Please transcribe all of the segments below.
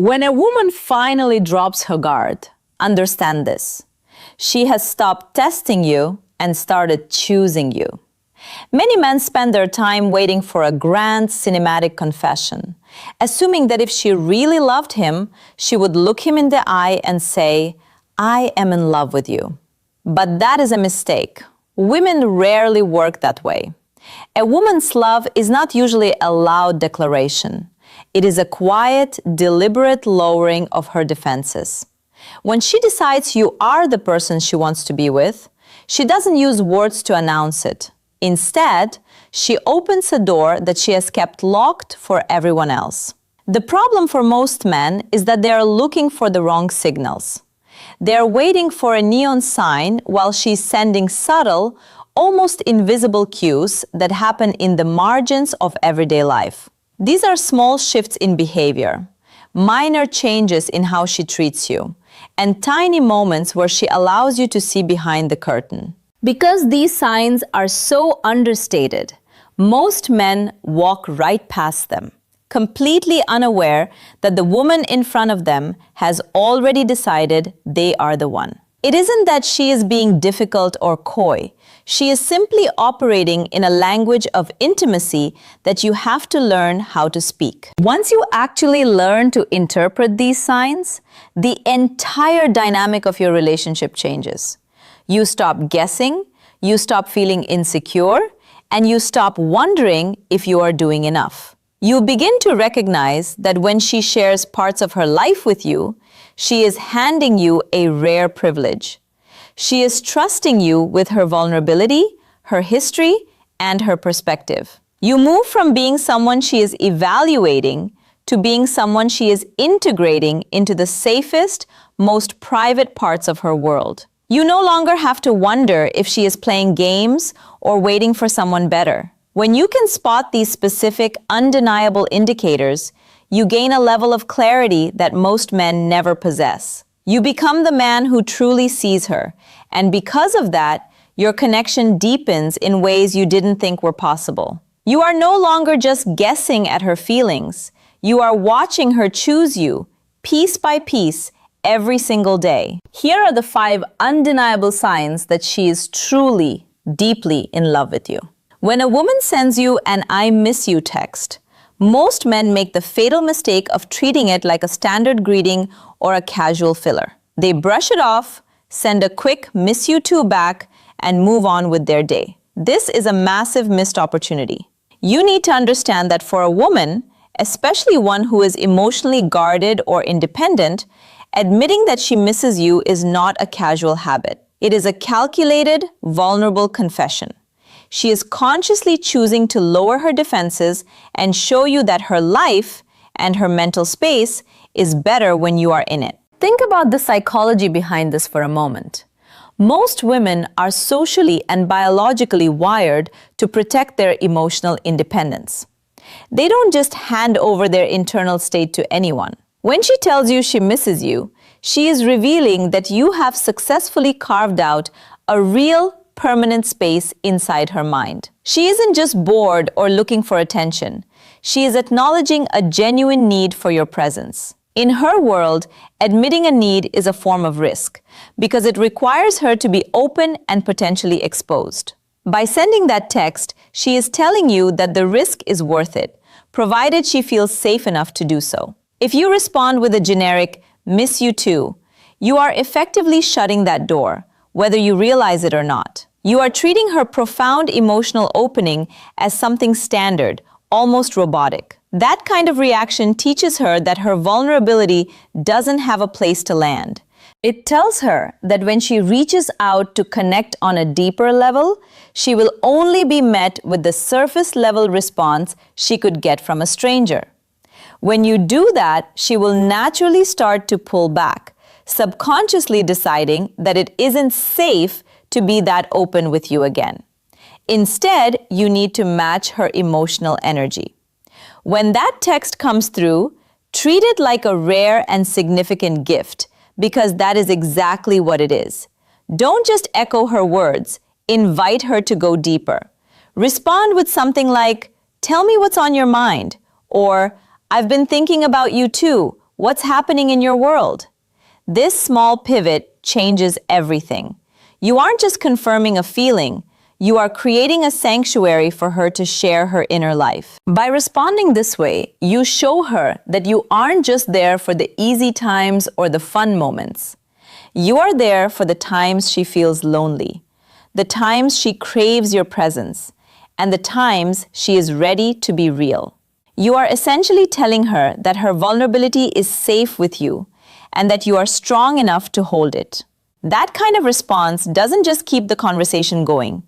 When a woman finally drops her guard, understand this. She has stopped testing you and started choosing you. Many men spend their time waiting for a grand cinematic confession, assuming that if she really loved him, she would look him in the eye and say, "I am in love with you." But that is a mistake. Women rarely work that way. A woman's love is not usually a loud declaration. It is a quiet, deliberate lowering of her defenses. When she decides you are the person she wants to be with, she doesn't use words to announce it. Instead, she opens a door that she has kept locked for everyone else. The problem for most men is that they are looking for the wrong signals. They are waiting for a neon sign while she's sending subtle, almost invisible cues that happen in the margins of everyday life. These are small shifts in behavior, minor changes in how she treats you, and tiny moments where she allows you to see behind the curtain. Because these signs are so understated, most men walk right past them, completely unaware that the woman in front of them has already decided they are the one. It isn't that she is being difficult or coy. She is simply operating in a language of intimacy that you have to learn how to speak. Once you actually learn to interpret these signs, the entire dynamic of your relationship changes. You stop guessing, you stop feeling insecure, and you stop wondering if you are doing enough. You begin to recognize that when she shares parts of her life with you, she is handing you a rare privilege. She is trusting you with her vulnerability, her history, and her perspective. You move from being someone she is evaluating to being someone she is integrating into the safest, most private parts of her world. You no longer have to wonder if she is playing games or waiting for someone better. When you can spot these specific, undeniable indicators, you gain a level of clarity that most men never possess. You become the man who truly sees her, and because of that, your connection deepens in ways you didn't think were possible. You are no longer just guessing at her feelings. You are watching her choose you, piece by piece, every single day. Here are the 5 undeniable signs that she is truly, deeply in love with you. When a woman sends you an "I miss you" text, most men make the fatal mistake of treating it like a standard greeting or a casual filler. They brush it off, send a quick "miss you too" back, and move on with their day. This is a massive missed opportunity. You need to understand that for a woman, especially one who is emotionally guarded or independent, admitting that she misses you is not a casual habit. It is a calculated, vulnerable confession. She is consciously choosing to lower her defenses and show you that her life and her mental space is better when you are in it. Think about the psychology behind this for a moment. Most women are socially and biologically wired to protect their emotional independence. They don't just hand over their internal state to anyone. When she tells you she misses you, she is revealing that you have successfully carved out a real, permanent space inside her mind. She isn't just bored or looking for attention. She is acknowledging a genuine need for your presence. In her world, admitting a need is a form of risk because it requires her to be open and potentially exposed. By sending that text, she is telling you that the risk is worth it, provided she feels safe enough to do so. If you respond with a generic "miss you too," you are effectively shutting that door, whether you realize it or not. You are treating her profound emotional opening as something standard, almost robotic. That kind of reaction teaches her that her vulnerability doesn't have a place to land. It tells her that when she reaches out to connect on a deeper level, she will only be met with the surface-level response she could get from a stranger. When you do that, she will naturally start to pull back, subconsciously deciding that it isn't safe to be that open with you again. Instead, you need to match her emotional energy. When that text comes through, treat it like a rare and significant gift, because that is exactly what it is. Don't just echo her words, invite her to go deeper. Respond with something like, "Tell me what's on your mind," or "I've been thinking about you too. What's happening in your world? This small pivot changes everything. You aren't just confirming a feeling, you are creating a sanctuary for her to share her inner life. By responding this way, you show her that you aren't just there for the easy times or the fun moments. You are there for the times she feels lonely, the times she craves your presence, and the times she is ready to be real. You are essentially telling her that her vulnerability is safe with you and that you are strong enough to hold it. That kind of response doesn't just keep the conversation going.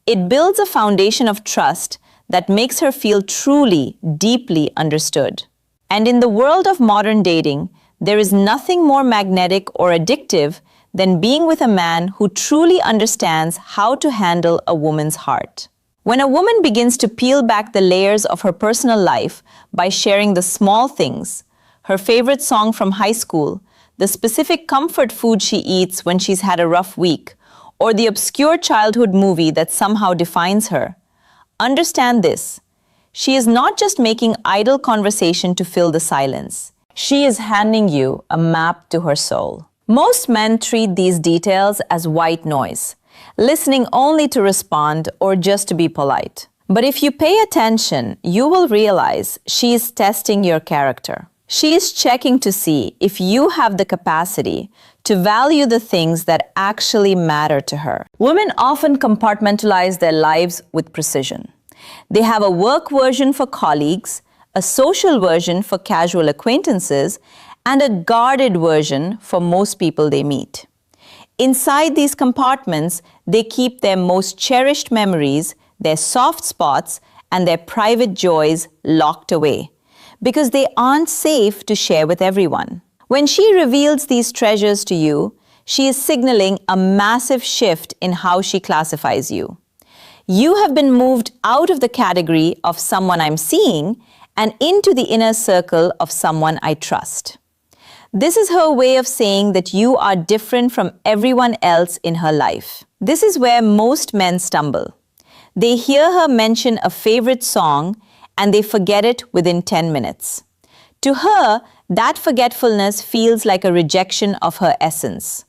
It builds a foundation of trust that makes her feel truly, deeply understood. And in the world of modern dating, there is nothing more magnetic or addictive than being with a man who truly understands how to handle a woman's heart. When a woman begins to peel back the layers of her personal life by sharing the small things, her favorite song from high school, the specific comfort food she eats when she's had a rough week, or the obscure childhood movie that somehow defines her, understand this: she is not just making idle conversation to fill the silence. She is handing you a map to her soul. Most men treat these details as white noise, listening only to respond or just to be polite. But if you pay attention, you will realize she is testing your character. She is checking to see if you have the capacity to value the things that actually matter to her. Women often compartmentalize their lives with precision. They have a work version for colleagues, a social version for casual acquaintances, and a guarded version for most people they meet. Inside these compartments, they keep their most cherished memories, their soft spots, and their private joys locked away, because they aren't safe to share with everyone. When she reveals these treasures to you, she is signaling a massive shift in how she classifies you. You have been moved out of the category of someone I'm seeing and into the inner circle of someone I trust. This is her way of saying that you are different from everyone else in her life. This is where most men stumble. They hear her mention a favorite song and they forget it within 10 minutes. To her, that forgetfulness feels like a rejection of her essence.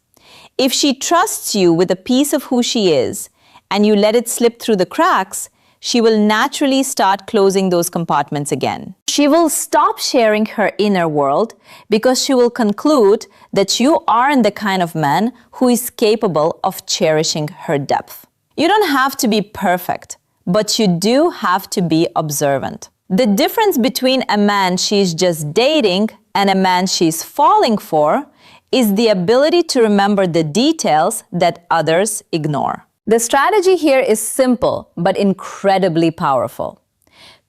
If she trusts you with a piece of who she is and you let it slip through the cracks, she will naturally start closing those compartments again. She will stop sharing her inner world because she will conclude that you aren't the kind of man who is capable of cherishing her depth. You don't have to be perfect, but you do have to be observant. The difference between a man she's just dating and a man she's falling for is the ability to remember the details that others ignore. The strategy here is simple but incredibly powerful.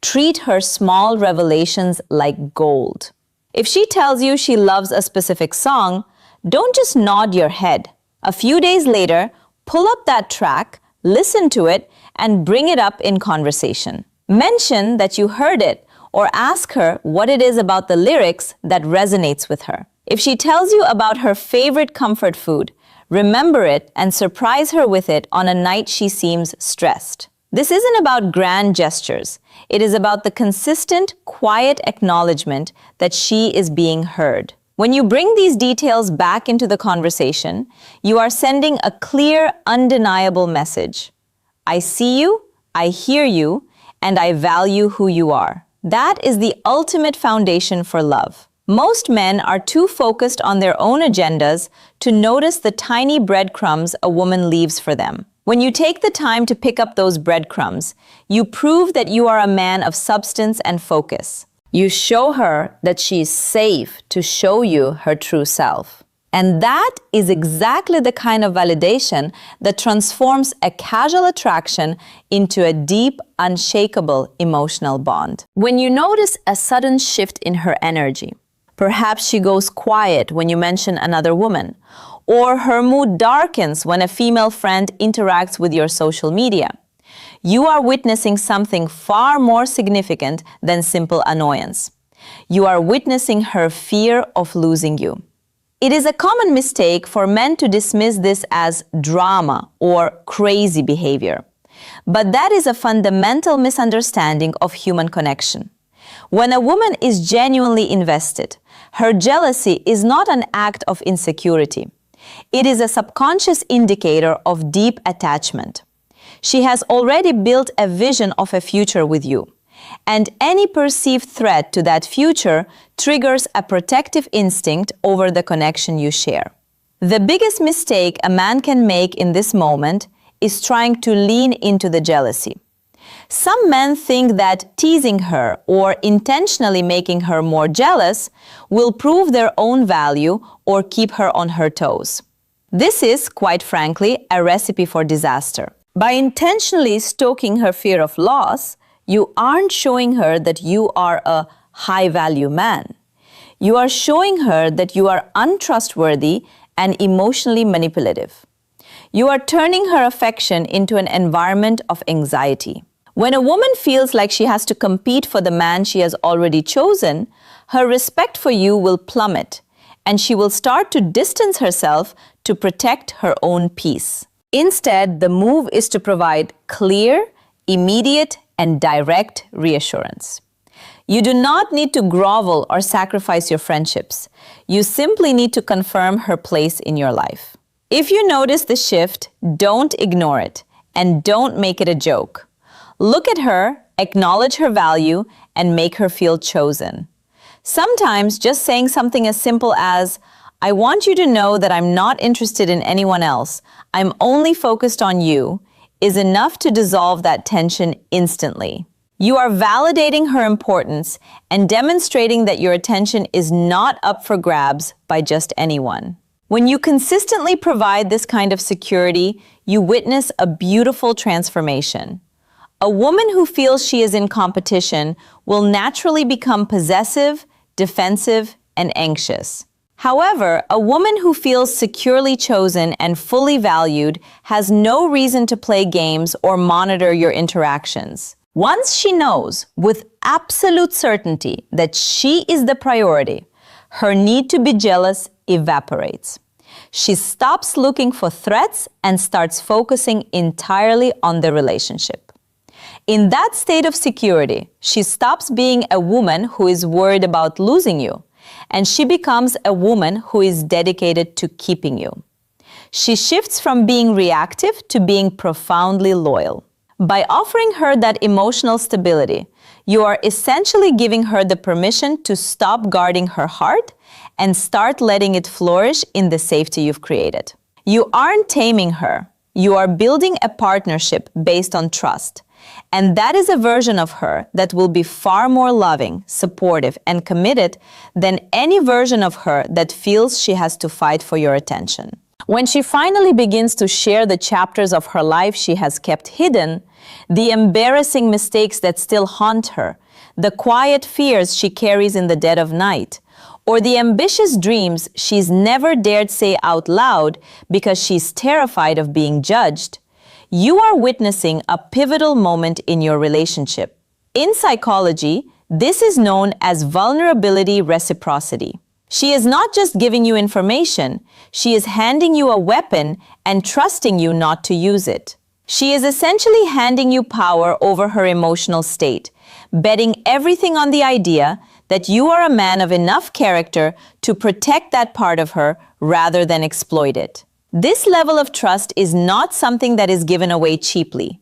Treat her small revelations like gold. If she tells you she loves a specific song, don't just nod your head. A few days later, pull up that track, listen to it, and bring it up in conversation. Mention that you heard it or ask her what it is about the lyrics that resonates with her. If she tells you about her favorite comfort food, remember it and surprise her with it on a night she seems stressed. This isn't about grand gestures. It is about the consistent, quiet acknowledgement that she is being heard. When you bring these details back into the conversation, you are sending a clear, undeniable message. I see you, I hear you, and I value who you are. That is the ultimate foundation for love. Most men are too focused on their own agendas to notice the tiny breadcrumbs a woman leaves for them. When you take the time to pick up those breadcrumbs, you prove that you are a man of substance and focus. You show her that she is safe to show you her true self. And that is exactly the kind of validation that transforms a casual attraction into a deep, unshakable emotional bond. When you notice a sudden shift in her energy, perhaps she goes quiet when you mention another woman, or her mood darkens when a female friend interacts with your social media, you are witnessing something far more significant than simple annoyance. You are witnessing her fear of losing you. It is a common mistake for men to dismiss this as drama or crazy behavior. But that is a fundamental misunderstanding of human connection. When a woman is genuinely invested, Her jealousy is not an act of insecurity. It is a subconscious indicator of deep attachment. She has already built a vision of a future with you, and any perceived threat to that future triggers a protective instinct over the connection you share. The biggest mistake a man can make in this moment is trying to lean into the jealousy. Some men think that teasing her or intentionally making her more jealous will prove their own value or keep her on her toes. This is, quite frankly, a recipe for disaster. By intentionally stoking her fear of loss, you aren't showing her that you are a high-value man. You are showing her that you are untrustworthy and emotionally manipulative. You are turning her affection into an environment of anxiety. When a woman feels like she has to compete for the man she has already chosen, her respect for you will plummet, and she will start to distance herself to protect her own peace. Instead, the move is to provide clear, immediate, and direct reassurance. You do not need to grovel or sacrifice your friendships. You simply need to confirm her place in your life. If you notice the shift, don't ignore it, and don't make it a joke. Look at her, acknowledge her value, and make her feel chosen. Sometimes just saying something as simple as, "I want you to know that I'm not interested in anyone else. I'm only focused on you," is enough to dissolve that tension instantly. You are validating her importance and demonstrating that your attention is not up for grabs by just anyone. When you consistently provide this kind of security, you witness a beautiful transformation. A woman who feels she is in competition will naturally become possessive, defensive, and anxious. However, a woman who feels securely chosen and fully valued has no reason to play games or monitor your interactions. Once she knows with absolute certainty that she is the priority, her need to be jealous evaporates. She stops looking for threats and starts focusing entirely on the relationship. In that state of security, she stops being a woman who is worried about losing you, and she becomes a woman who is dedicated to keeping you. She shifts from being reactive to being profoundly loyal. By offering her that emotional stability, you are essentially giving her the permission to stop guarding her heart and start letting it flourish in the safety you've created. You aren't taming her. You are building a partnership based on trust. And that is a version of her that will be far more loving, supportive, and committed than any version of her that feels she has to fight for your attention. When she finally begins to share the chapters of her life she has kept hidden, the embarrassing mistakes that still haunt her, the quiet fears she carries in the dead of night, or the ambitious dreams she's never dared say out loud because she's terrified of being judged, you are witnessing a pivotal moment in your relationship. In psychology, this is known as vulnerability reciprocity. She is not just giving you information, she is handing you a weapon and trusting you not to use it. She is essentially handing you power over her emotional state, betting everything on the idea that you are a man of enough character to protect that part of her rather than exploit it. This level of trust is not something that is given away cheaply.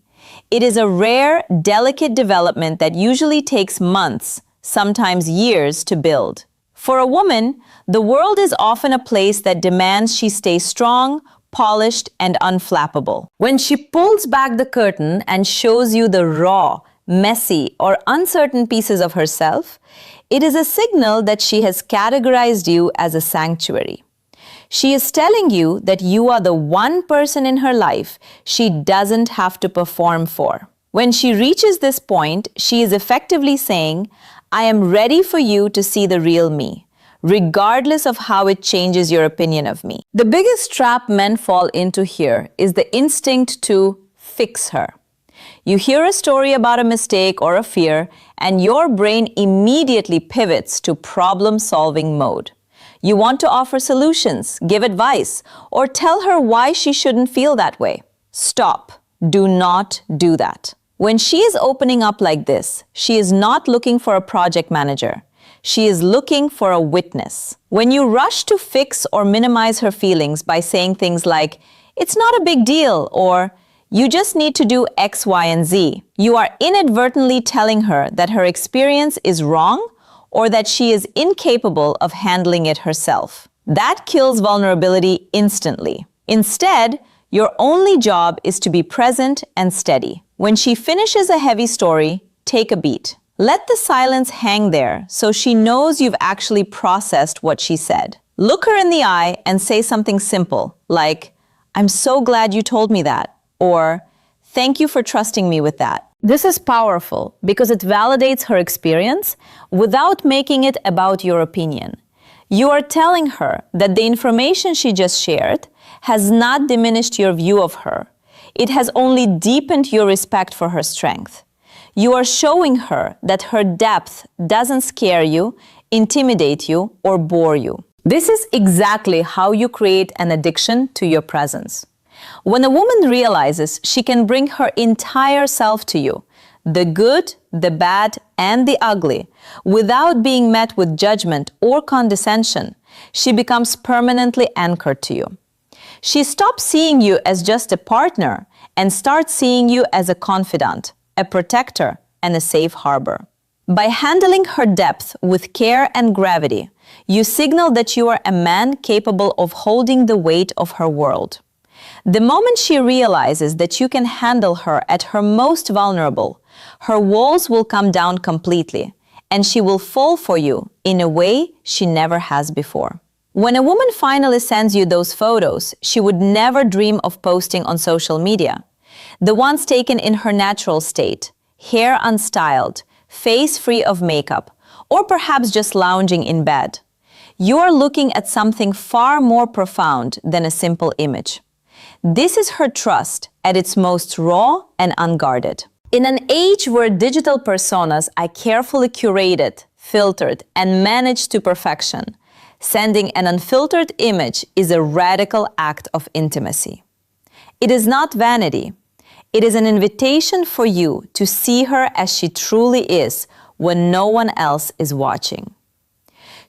It is a rare, delicate development that usually takes months, sometimes years, to build. For a woman, the world is often a place that demands she stay strong, polished, and unflappable. When she pulls back the curtain and shows you the raw, messy, or uncertain pieces of herself, it is a signal that she has categorized you as a sanctuary. She is telling you that you are the one person in her life she doesn't have to perform for. When she reaches this point, she is effectively saying, "I am ready for you to see the real me, regardless of how it changes your opinion of me." The biggest trap men fall into here is the instinct to fix her. You hear a story about a mistake or a fear, and your brain immediately pivots to problem-solving mode. You want to offer solutions, give advice, or tell her why she shouldn't feel that way. Stop. Do not do that. When she is opening up like this, she is not looking for a project manager. She is looking for a witness. When you rush to fix or minimize her feelings by saying things like, "It's not a big deal," or "You just need to do X, Y, and Z," you are inadvertently telling her that her experience is wrong or that she is incapable of handling it herself. That kills vulnerability instantly. Instead, your only job is to be present and steady. When she finishes a heavy story, take a beat. Let the silence hang there so she knows you've actually processed what she said. Look her in the eye and say something simple like, "I'm so glad you told me that," or "Thank you for trusting me with that." This is powerful because it validates her experience without making it about your opinion. You are telling her that the information she just shared has not diminished your view of her. It has only deepened your respect for her strength. You are showing her that her depth doesn't scare you, intimidate you, or bore you. This is exactly how you create an addiction to your presence. When a woman realizes she can bring her entire self to you, the good, the bad, and the ugly, without being met with judgment or condescension, she becomes permanently anchored to you. She stops seeing you as just a partner and starts seeing you as a confidant, a protector, and a safe harbor. By handling her depth with care and gravity, you signal that you are a man capable of holding the weight of her world. The moment she realizes that you can handle her at her most vulnerable, her walls will come down completely, and she will fall for you in a way she never has before. When a woman finally sends you those photos she would never dream of posting on social media, the ones taken in her natural state, hair unstyled, face free of makeup, or perhaps just lounging in bed, you are looking at something far more profound than a simple image. This is her trust at its most raw and unguarded. In an age where digital personas are carefully curated, filtered, and managed to perfection, sending an unfiltered image is a radical act of intimacy. It is not vanity. It is an invitation for you to see her as she truly is when no one else is watching.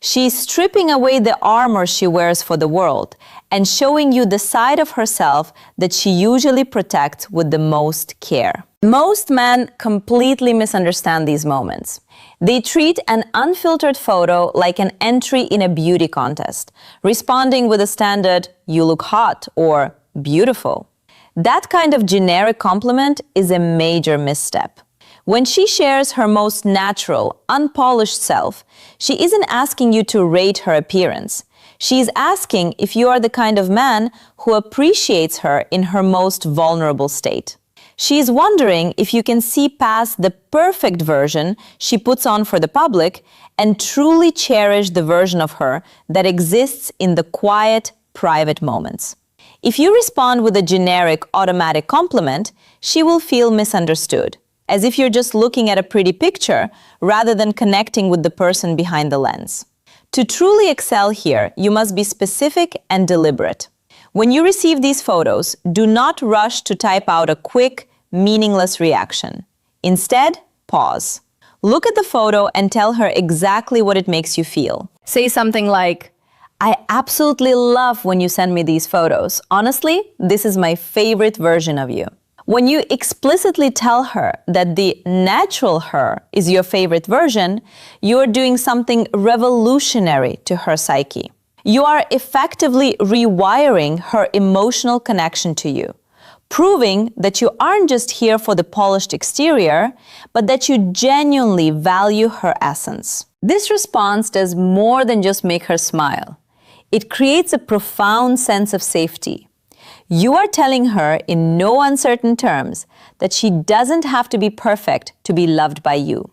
She's stripping away the armor she wears for the world and showing you the side of herself that she usually protects with the most care. Most men completely misunderstand these moments. They treat an unfiltered photo like an entry in a beauty contest, responding with a standard, "You look hot," or "beautiful." That kind of generic compliment is a major misstep. When she shares her most natural, unpolished self, she isn't asking you to rate her appearance. She is asking if you are the kind of man who appreciates her in her most vulnerable state. She is wondering if you can see past the perfect version she puts on for the public and truly cherish the version of her that exists in the quiet, private moments. If you respond with a generic, automatic compliment, she will feel misunderstood, as if you're just looking at a pretty picture rather than connecting with the person behind the lens. To truly excel here, you must be specific and deliberate. When you receive these photos, do not rush to type out a quick, meaningless reaction. Instead, pause. Look at the photo and tell her exactly what it makes you feel. Say something like, "I absolutely love when you send me these photos. Honestly, this is my favorite version of you." When you explicitly tell her that the natural her is your favorite version, you are doing something revolutionary to her psyche. You are effectively rewiring her emotional connection to you, proving that you aren't just here for the polished exterior, but that you genuinely value her essence. This response does more than just make her smile. It creates a profound sense of safety. You are telling her in no uncertain terms that she doesn't have to be perfect to be loved by you.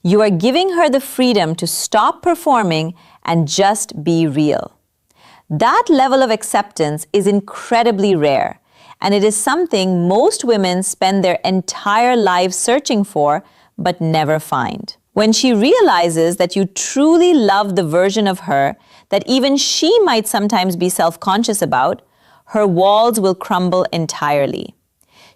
You are giving her the freedom to stop performing and just be real. That level of acceptance is incredibly rare, and it is something most women spend their entire lives searching for but never find. When she realizes that you truly love the version of her that even she might sometimes be self-conscious about, her walls will crumble entirely.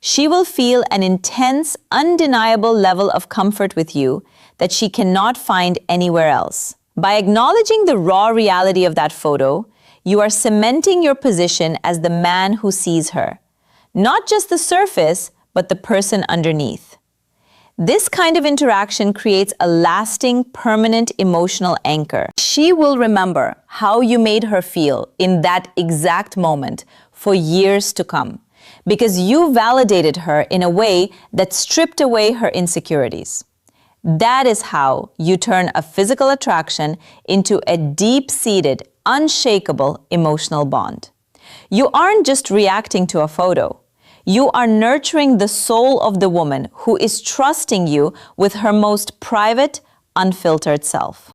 She will feel an intense, undeniable level of comfort with you that she cannot find anywhere else. By acknowledging the raw reality of that photo, you are cementing your position as the man who sees her, not just the surface, but the person underneath. This kind of interaction creates a lasting, permanent emotional anchor. She will remember how you made her feel in that exact moment for years to come, because you validated her in a way that stripped away her insecurities. That is how you turn a physical attraction into a deep-seated, unshakable emotional bond. You aren't just reacting to a photo. You are nurturing the soul of the woman who is trusting you with her most private, unfiltered self.